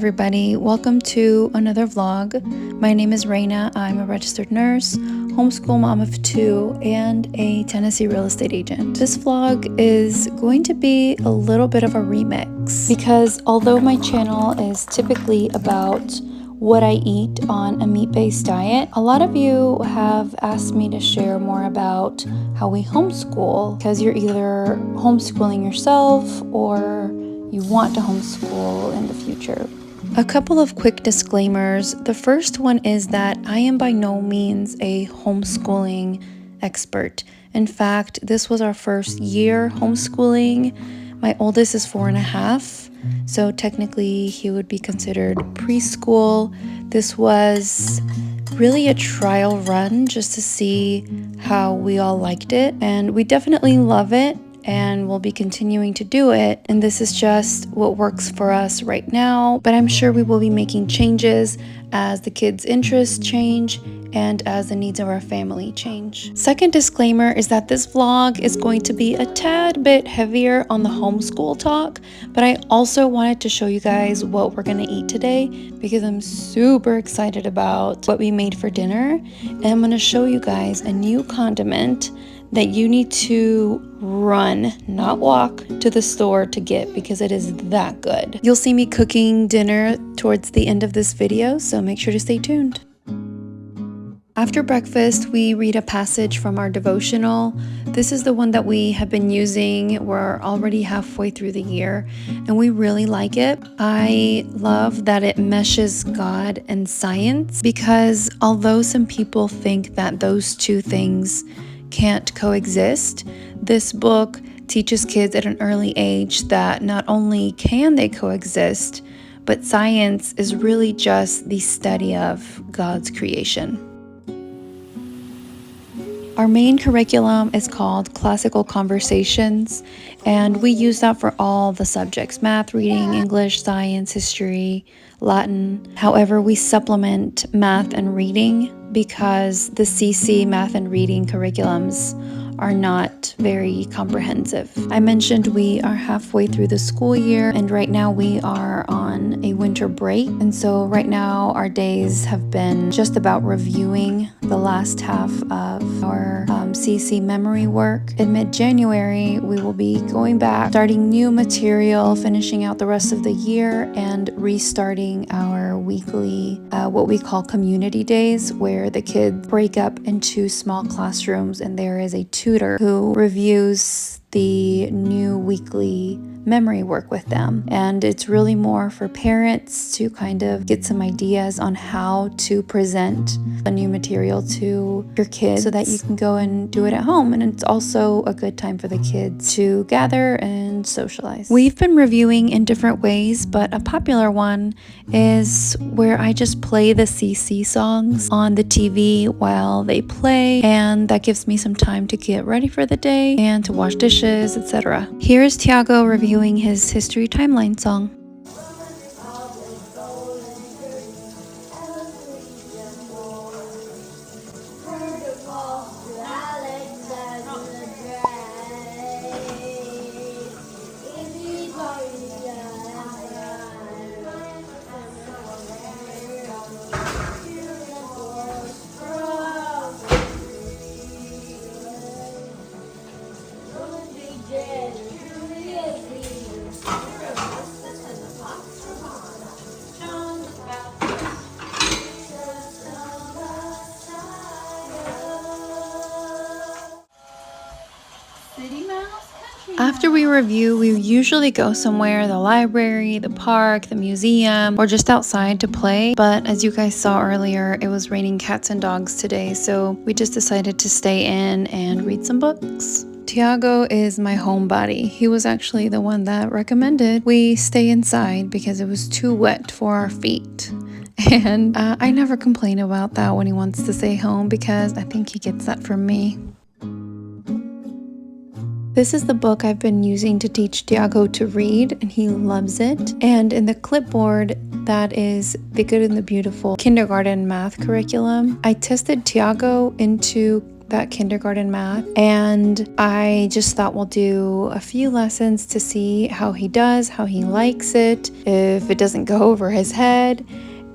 everybody, welcome to another vlog. My name is Raina. I'm a registered nurse, homeschool mom of 2, and a Tennessee real estate agent. This vlog is going to be a little bit of a remix because although my channel is typically about what I eat on a meat-based diet, a lot of you have asked me to share more about how we homeschool because you're either homeschooling yourself or you want to homeschool in the future. A couple of quick disclaimers. The first one is that I am by no means a homeschooling expert. In fact, this was our first year homeschooling. My oldest is 4.5, so technically he would be considered preschool. This was really a trial run just to see how we all liked it, and we definitely love it and we'll be continuing to do it, and this is just what works for us right now, but I'm sure we will be making changes as the kids' interests change and as the needs of our family change. Second disclaimer is that this vlog is going to be a tad bit heavier on the homeschool talk, but I also wanted to show you guys what we're gonna eat today because I'm super excited about what we made for dinner, and I'm gonna show you guys a new condiment that you need to run, not walk, to the store to get because it is that good. You'll see me cooking dinner towards the end of this video, so make sure to stay tuned. After breakfast, we read a passage from our devotional. This is the one that we have been using. We're already halfway through the year, and we really like it. I love that it meshes God and science because although some people think that those two things can't coexist, this book teaches kids at an early age that not only can they coexist, but science is really just the study of God's creation. Our main curriculum is called Classical Conversations, and we use that for all the subjects: math, reading, English, science, history, Latin. However, we supplement math and reading because the CC math and reading curriculums are not very comprehensive. I mentioned we are halfway through the school year, and right now we are on a winter break, and so right now our days have been just about reviewing the last half of our CC memory work. In mid-January we will be going back, starting new material, finishing out the rest of the year, and restarting our weekly what we call community days, where the kids break up into small classrooms and there is a tutor who reviews the new weekly memory work with them. And it's really more for parents to kind of get some ideas on how to present the new material to your kids so that you can go and do it at home. And it's also a good time for the kids to gather and socialize. We've been reviewing in different ways, but a popular one is where I just play the CC songs on the TV while they play, and that gives me some time to get ready for the day and to wash dishes, etc. Here's Tiago reviewing his history timeline song. After we review, we usually go somewhere: the library, the park, the museum, or just outside to play. But as you guys saw earlier, it was raining cats and dogs today, so we just decided to stay in and read some books. Tiago is my homebody. He was actually the one that recommended we stay inside because it was too wet for our feet. And I never complain about that when he wants to stay home because I think he gets that from me. This is the book I've been using to teach Tiago to read, and he loves it. And in the clipboard, that is The Good and the Beautiful kindergarten math curriculum. I tested Tiago into that kindergarten math, and I just thought we'll do a few lessons to see how he does, how he likes it, if it doesn't go over his head.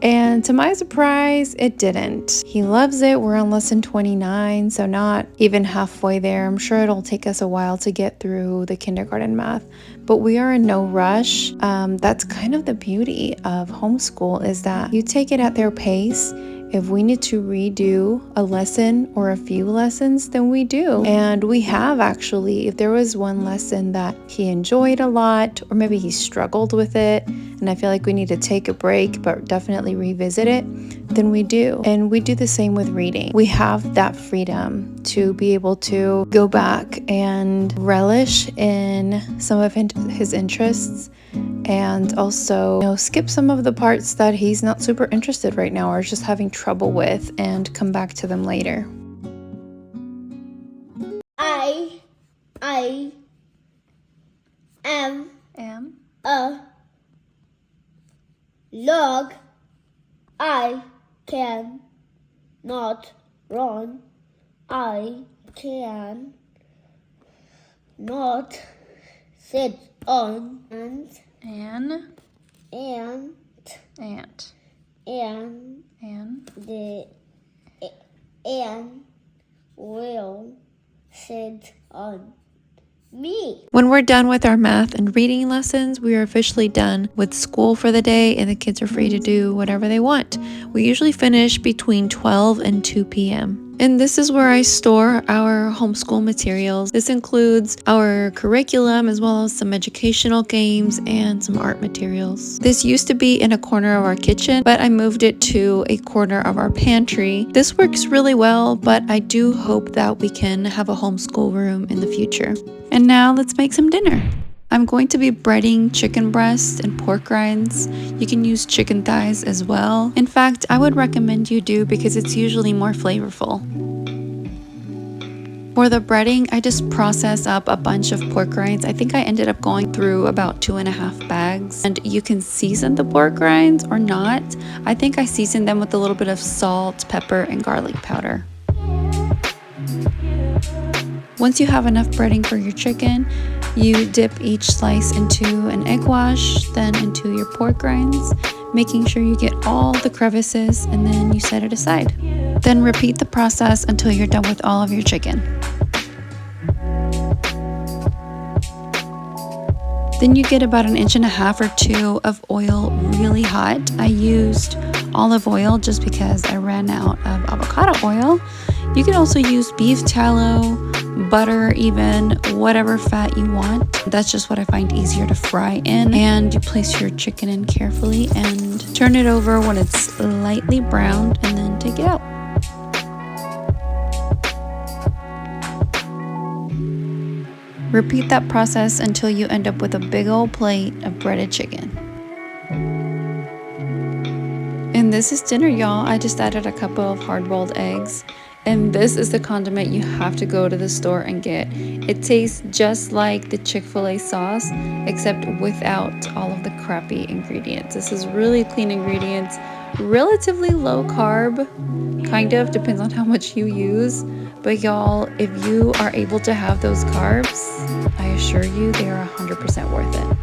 And to my surprise, it didn't. He loves it. We're on lesson 29, so not even halfway there. I'm sure it'll take us a while to get through the kindergarten math, but we are in no rush. That's kind of the beauty of homeschool, is that you take it at their pace. If we need to redo a lesson or a few lessons, then we do. And we have actually. If there was one lesson that he enjoyed a lot, or maybe he struggled with it, and I feel like we need to take a break, but definitely revisit it, then we do. And we do the same with reading. We have that freedom to be able to go back and relish in some of his interests, and also, skip some of the parts that he's not super interested right now or is just having trouble with, and come back to them later. I am a log. I can not run. I can not sit on ant the ant will sit on me. When we're done with our math and reading lessons, we are officially done with school for the day, and the kids are free to do whatever they want. We usually finish between 12 and 2 p.m. And this is where I store our homeschool materials. This includes our curriculum as well as some educational games and some art materials. This used to be in a corner of our kitchen, but I moved it to a corner of our pantry. This works really well, but I do hope that we can have a homeschool room in the future. And now let's make some dinner. I'm going to be breading chicken breasts and pork rinds. You can use chicken thighs as well. In fact, I would recommend you do, because it's usually more flavorful. For the breading, I just process up a bunch of pork rinds. I think I ended up going through about 2.5 bags. And you can season the pork rinds or not. I think I seasoned them with a little bit of salt, pepper, and garlic powder. Once you have enough breading for your chicken, you dip each slice into an egg wash, then into your pork rinds, making sure you get all the crevices, and then you set it aside. Then repeat the process until you're done with all of your chicken. Then you get about 1.5 or 2 inches of oil really hot. I used olive oil just because I ran out of avocado oil. You can also use beef tallow, butter, even whatever fat you want. That's just what I find easier to fry in. And you place your chicken in carefully and turn it over when it's lightly browned, and then take it out. Repeat that process until you end up with a big old plate of breaded chicken. And this is dinner, y'all. I just added a couple of hard-boiled eggs. And this is the condiment you have to go to the store and get. It tastes just like the Chick-fil-A sauce, except without all of the crappy ingredients. This is really clean ingredients, relatively low carb, kind of, depends on how much you use. But y'all, if you are able to have those carbs, I assure you they are 100% worth it.